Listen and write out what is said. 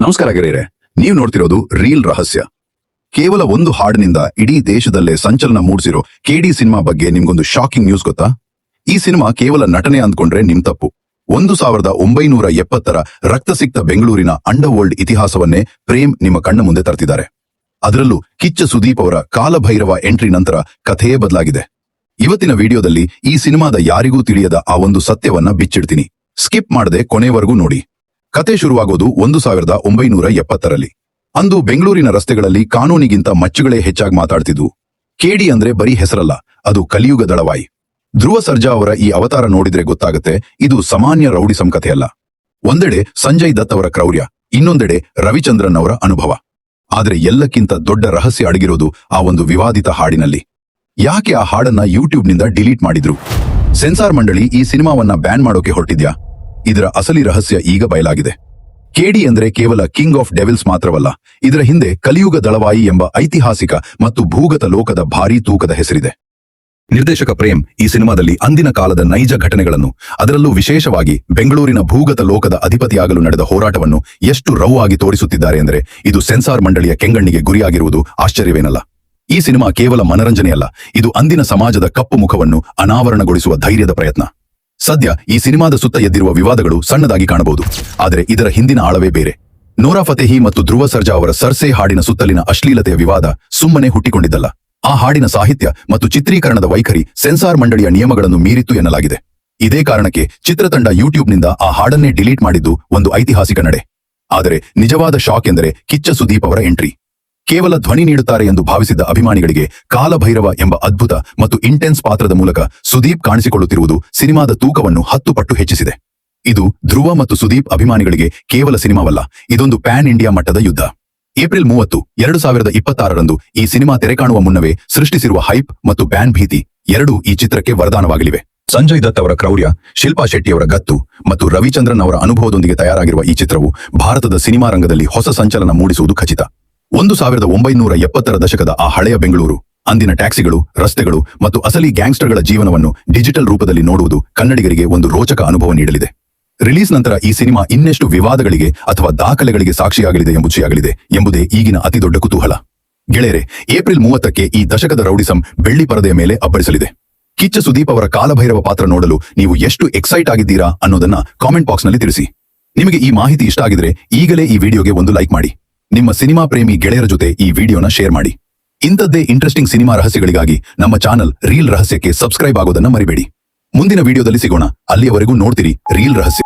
ನಮಸ್ಕಾರ ಗೆಳೆಯರೆ, ನೀವು ನೋಡ್ತಿರೋದು ರೀಲ್ ರಹಸ್ಯ. ಕೇವಲ ಒಂದು ಹಾಡಿನಿಂದ ಇಡೀ ದೇಶದಲ್ಲೇ ಸಂಚಲನ ಮೂಡಿಸಿರೋ ಕೆಡಿ ಸಿನಿಮಾ ಬಗ್ಗೆ ನಿಮ್ಗೊಂದು ಶಾಕಿಂಗ್ ನ್ಯೂಸ್ ಗೊತ್ತಾ? ಈ ಸಿನಿಮಾ ಕೇವಲ ನಟನೆ ಅಂದ್ಕೊಂಡ್ರೆ ನಿಮ್ ತಪ್ಪು. 1970ರ ರಕ್ತಸಿಕ್ತ ಬೆಂಗಳೂರಿನ ಅಂಡರ್ ವರ್ಲ್ಡ್ ಇತಿಹಾಸವನ್ನೇ ಪ್ರೇಮ್ ನಿಮ್ಮ ಕಣ್ಣ ಮುಂದೆ ತರ್ತಿದ್ದಾರೆ. ಅದರಲ್ಲೂ ಕಿಚ್ಚ ಸುದೀಪ್ ಅವರ ಕಾಲಭೈರವ ಎಂಟ್ರಿ ನಂತರ ಕಥೆಯೇ ಬದಲಾಗಿದೆ. ಇವತ್ತಿನ ವಿಡಿಯೋದಲ್ಲಿ ಈ ಸಿನಿಮಾದ ಯಾರಿಗೂ ತಿಳಿಯದ ಆ ಒಂದು ಸತ್ಯವನ್ನ ಬಿಚ್ಚಿಡ್ತೀನಿ. ಸ್ಕಿಪ್ ಮಾಡದೆ ಕೊನೆವರೆಗೂ ನೋಡಿ. ಕತೆ ಶುರುವಾಗೋದು 1970ರಲ್ಲಿ. ಅಂದು ಬೆಂಗಳೂರಿನ ರಸ್ತೆಗಳಲ್ಲಿ ಕಾನೂನಿಗಿಂತ ಮಚ್ಚುಗಳೇ ಹೆಚ್ಚಾಗಿ ಮಾತಾಡ್ತಿದ್ವು. ಕೆಡಿ ಅಂದ್ರೆ ಬರೀ ಹೆಸರಲ್ಲ, ಅದು ಕಲಿಯುಗ ದಳವಾಯಿ. ಧ್ರುವ ಸರ್ಜಾ ಅವರ ಈ ಅವತಾರ ನೋಡಿದ್ರೆ ಗೊತ್ತಾಗುತ್ತೆ, ಇದು ಸಾಮಾನ್ಯ ರೌಡಿಸಂ ಕಥೆಯಲ್ಲ. ಒಂದೆಡೆ ಸಂಜಯ್ ದತ್ ಅವರ ಕ್ರೌರ್ಯ, ಇನ್ನೊಂದೆಡೆ ರವಿಚಂದ್ರನ್ ಅವರ ಅನುಭವ. ಆದ್ರೆ ಎಲ್ಲಕ್ಕಿಂತ ದೊಡ್ಡ ರಹಸ್ಯ ಅಡಗಿರೋದು ಆ ಒಂದು ವಿವಾದಿತ ಹಾಡಿನಲ್ಲಿ. ಯಾಕೆ ಆ ಹಾಡನ್ನ ಯೂಟ್ಯೂಬ್ನಿಂದ ಡಿಲೀಟ್ ಮಾಡಿದ್ರು? ಸೆನ್ಸಾರ್ ಮಂಡಳಿ ಈ ಸಿನಿಮಾವನ್ನ ಬ್ಯಾನ್ ಮಾಡೋಕೆ ಹೊರಟಿದ್ಯಾ? ಇದರ ಅಸಲಿ ರಹಸ್ಯ ಈಗ ಬಯಲಾಗಿದೆ. ಕೆಡಿ ಅಂದ್ರೆ ಕೇವಲ ಕಿಂಗ್ ಆಫ್ ಡೆವಿಲ್ಸ್ ಮಾತ್ರವಲ್ಲ, ಇದರ ಹಿಂದೆ ಕಲಿಯುಗ ದಳವಾಯಿ ಎಂಬ ಐತಿಹಾಸಿಕ ಮತ್ತು ಭೂಗತ ಲೋಕದ ಭಾರೀ ತೂಕದ ಹೆಸರಿದೆ. ನಿರ್ದೇಶಕ ಪ್ರೇಮ್ ಈ ಸಿನಿಮಾದಲ್ಲಿ ಅಂದಿನ ಕಾಲದ ನೈಜ ಘಟನೆಗಳನ್ನು, ಅದರಲ್ಲೂ ವಿಶೇಷವಾಗಿ ಬೆಂಗಳೂರಿನ ಭೂಗತ ಲೋಕದ ಅಧಿಪತಿಯಾಗಲು ನಡೆದ ಹೋರಾಟವನ್ನು ಎಷ್ಟು ರವ್ ಆಗಿ ತೋರಿಸುತ್ತಿದ್ದಾರೆ ಅಂದರೆ ಇದು ಸೆನ್ಸಾರ್ ಮಂಡಳಿಯ ಕೆಂಗಣ್ಣಿಗೆ ಗುರಿಯಾಗಿರುವುದು ಆಶ್ಚರ್ಯವೇನಲ್ಲ. ಈ ಸಿನಿಮಾ ಕೇವಲ ಮನರಂಜನೆಯಲ್ಲ, ಇದು ಅಂದಿನ ಸಮಾಜದ ಕಪ್ಪು ಮುಖವನ್ನು ಅನಾವರಣಗೊಳಿಸುವ ಧೈರ್ಯದ ಪ್ರಯತ್ನ. ಸದ್ಯ ಈ ಸಿನಿಮಾದ ಸುತ್ತ ಎದ್ದಿರುವ ವಿವಾದಗಳು ಸಣ್ಣದಾಗಿ ಕಾಣಬಹುದು, ಆದರೆ ಇದರ ಹಿಂದಿನ ಆಳವೇ ಬೇರೆ. ನೋರಾ ಫತೇಹಿ ಮತ್ತು ಧ್ರುವ ಸರ್ಜಾ ಅವರ ಸರ್ಸೆ ಹಾಡಿನ ಸುತ್ತಲಿನ ಅಶ್ಲೀಲತೆಯ ವಿವಾದ ಸುಮ್ಮನೆ ಹುಟ್ಟಿಕೊಂಡಿದ್ದಲ್ಲ. ಆ ಹಾಡಿನ ಸಾಹಿತ್ಯ ಮತ್ತು ಚಿತ್ರೀಕರಣದ ವೈಖರಿ ಸೆನ್ಸಾರ್ ಮಂಡಳಿಯ ನಿಯಮಗಳನ್ನು ಮೀರಿತ್ತು ಎನ್ನಲಾಗಿದೆ. ಇದೇ ಕಾರಣಕ್ಕೆ ಚಿತ್ರತಂಡ ಯೂಟ್ಯೂಬ್ನಿಂದ ಆ ಹಾಡನ್ನೇ ಡಿಲೀಟ್ ಮಾಡಿದ್ದು ಒಂದು ಐತಿಹಾಸಿಕ ನಡೆ. ಆದರೆ ನಿಜವಾದ ಶಾಕ್ ಎಂದರೆ ಕಿಚ್ಚ ಸುದೀಪ್ ಅವರ ಎಂಟ್ರಿ. ಕೇವಲ ಧ್ವನಿ ನೀಡುತ್ತಾರೆ ಎಂದು ಭಾವಿಸಿದ್ದ ಅಭಿಮಾನಿಗಳಿಗೆ ಕಾಲಭೈರವ ಎಂಬ ಅದ್ಭುತ ಮತ್ತು ಇಂಟೆನ್ಸ್ ಪಾತ್ರದ ಮೂಲಕ ಸುದೀಪ್ ಕಾಣಿಸಿಕೊಳ್ಳುತ್ತಿರುವುದು ಸಿನಿಮಾದ ತೂಕವನ್ನು 10 ಪಟ್ಟು ಹೆಚ್ಚಿಸಿದೆ. ಇದು ಧ್ರುವ ಮತ್ತು ಸುದೀಪ್ ಅಭಿಮಾನಿಗಳಿಗೆ ಕೇವಲ ಸಿನಿಮಾವಲ್ಲ, ಇದೊಂದು ಪ್ಯಾನ್ ಇಂಡಿಯಾ ಮಟ್ಟದ ಯುದ್ಧ. ಏಪ್ರಿಲ್ 30, 2026ರಂದು ಈ ಸಿನಿಮಾ ತೆರೆಕಾಣುವ ಮುನ್ನವೇ ಸೃಷ್ಟಿಸಿರುವ ಹೈಪ್ ಮತ್ತು ಬ್ಯಾನ್ ಭೀತಿ ಎರಡೂ ಈ ಚಿತ್ರಕ್ಕೆ ವರದಾನವಾಗಲಿವೆ. ಸಂಜಯ್ ದತ್ ಅವರ ಕ್ರೌರ್ಯ, ಶಿಲ್ಪಾ ಶೆಟ್ಟಿಯವರ ಗತ್ತು ಮತ್ತು ರವಿಚಂದ್ರನ್ ಅವರ ಅನುಭವದೊಂದಿಗೆ ತಯಾರಾಗಿರುವ ಈ ಚಿತ್ರವು ಭಾರತದ ಸಿನಿಮಾ ರಂಗದಲ್ಲಿ ಹೊಸ ಸಂಚಲನ ಮೂಡಿಸುವುದು ಖಚಿತ. 1970ರ ದಶಕದ ಆ ಹಳೆಯ ಬೆಂಗಳೂರು, ಅಂದಿನ ಟ್ಯಾಕ್ಸಿಗಳು, ರಸ್ತೆಗಳು ಮತ್ತು ಅಸಲಿ ಗ್ಯಾಂಗ್ಸ್ಟರ್ಗಳ ಜೀವನವನ್ನು ಡಿಜಿಟಲ್ ರೂಪದಲ್ಲಿ ನೋಡುವುದು ಕನ್ನಡಿಗರಿಗೆ ಒಂದು ರೋಚಕ ಅನುಭವ ನೀಡಲಿದೆ. ರಿಲೀಸ್ ನಂತರ ಈ ಸಿನಿಮಾ ಇನ್ನೆಷ್ಟು ವಿವಾದಗಳಿಗೆ ಅಥವಾ ದಾಖಲೆಗಳಿಗೆ ಸಾಕ್ಷಿಯಾಗಲಿದೆ ಎಂಬುದೇ ಈಗಿನ ಅತಿದೊಡ್ಡ ಕುತೂಹಲ. ಗೆಳೆಯರೆ, ಏಪ್ರಿಲ್ 30ಕ್ಕೆ ಈ ದಶಕದ ರೌಡಿಸಂ ಬೆಳ್ಳಿ ಪರದೆಯ ಮೇಲೆ ಅಬ್ಬರಿಸಲಿದೆ. ಕಿಚ್ಚ ಸುದೀಪ್ ಅವರ ಕಾಲಭೈರವ ಪಾತ್ರ ನೋಡಲು ನೀವು ಎಷ್ಟು ಎಕ್ಸೈಟ್ ಆಗಿದ್ದೀರಾ ಅನ್ನೋದನ್ನ ಕಾಮೆಂಟ್ ಬಾಕ್ಸ್ ನಲ್ಲಿ ತಿಳಿಸಿ. ನಿಮಗೆ ಈ ಮಾಹಿತಿ ಇಷ್ಟ ಆಗಿದ್ರೆ ಈಗಲೇ ಈ ವಿಡಿಯೋಗೆ ಒಂದು ಲೈಕ್ ಮಾಡಿ. ನಿಮ್ಮ ಸಿನಿಮಾ ಪ್ರೇಮಿ ಗೆಳೆಯರ ಜೊತೆ ಈ ವಿಡಿಯೋನ ಶೇರ್ ಮಾಡಿ. ಇಂಥದ್ದೇ ಇಂಟ್ರೆಸ್ಟಿಂಗ್ ಸಿನಿಮಾ ರಹಸ್ಯಗಳಿಗಾಗಿ ನಮ್ಮ ಚಾನಲ್ ರೀಲ್ ರಹಸ್ಯಕ್ಕೆ ಸಬ್ಸ್ಕ್ರೈಬ್ ಆಗೋದನ್ನ ಮರಿಬೇಡಿ. ಮುಂದಿನ ವಿಡಿಯೋದಲ್ಲಿ ಸಿಗೋಣ. ಅಲ್ಲಿಯವರೆಗೂ ನೋಡ್ತೀರಿ ರೀಲ್ ರಹಸ್ಯ.